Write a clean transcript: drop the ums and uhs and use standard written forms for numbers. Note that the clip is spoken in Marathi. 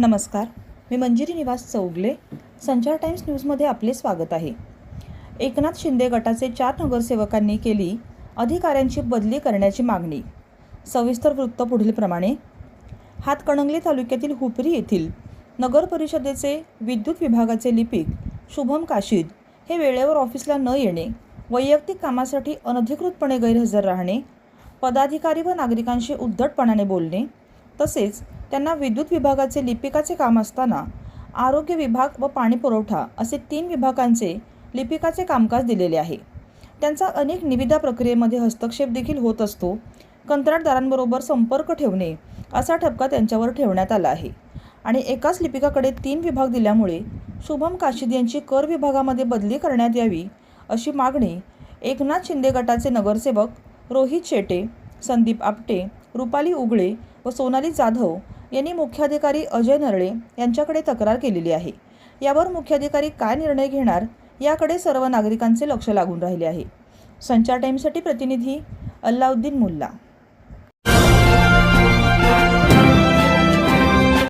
नमस्कार, मी मंजिरी निवास चौगले. संचार टाइम्स न्यूजमध्ये आपले स्वागत आहे. एकनाथ शिंदे गटाचे 4 नगरसेवकांनी केली अधिकाऱ्यांची बदली करण्याची मागणी. सविस्तर वृत्त पुढीलप्रमाणे. हातकणंगले तालुक्यातील हुपरी येथील नगर परिषदेचे विद्युत विभागाचे लिपिक शुभम काशीद हे वेळेवर ऑफिसला न येणे, वैयक्तिक कामासाठी अनधिकृतपणे गैरहजर राहणे, पदाधिकारी व नागरिकांशी उद्धटपणाने बोलणे, तसेच त्यांना विद्युत विभागाचे लिपिकाचे काम असताना आरोग्य विभाग व पाणी पुरवठा असे 3 विभागांचे लिपिकाचे कामकाज दिलेले आहे. त्यांचा अनेक निविदा प्रक्रियेमध्ये हस्तक्षेप देखील होत असतो. कंत्राटदारांबरोबर संपर्क ठेवणे असा ठपका त्यांच्यावर ठेवण्यात आला आहे आणि एकाच लिपिकाकडे 3 विभाग दिल्यामुळे शुभम काशीद यांची कर विभागामध्ये बदली करण्यात यावी अशी मागणी एकनाथ शिंदे गटाचे नगरसेवक रोहित शेटे, संदीप आपटे, रुपाली उगळे व सोनाली जाधव यांनी मुख्याधिकारी अजय नरळे यांच्याकडे तक्रार केलेली आहे. यावर मुख्याधिकारी काय निर्णय घेणार याकडे सर्व नागरिकांचे लक्ष लागून राहिले आहे. संचार टाइम्ससाठी प्रतिनिधी अल्लाउद्दीन मुल्ला.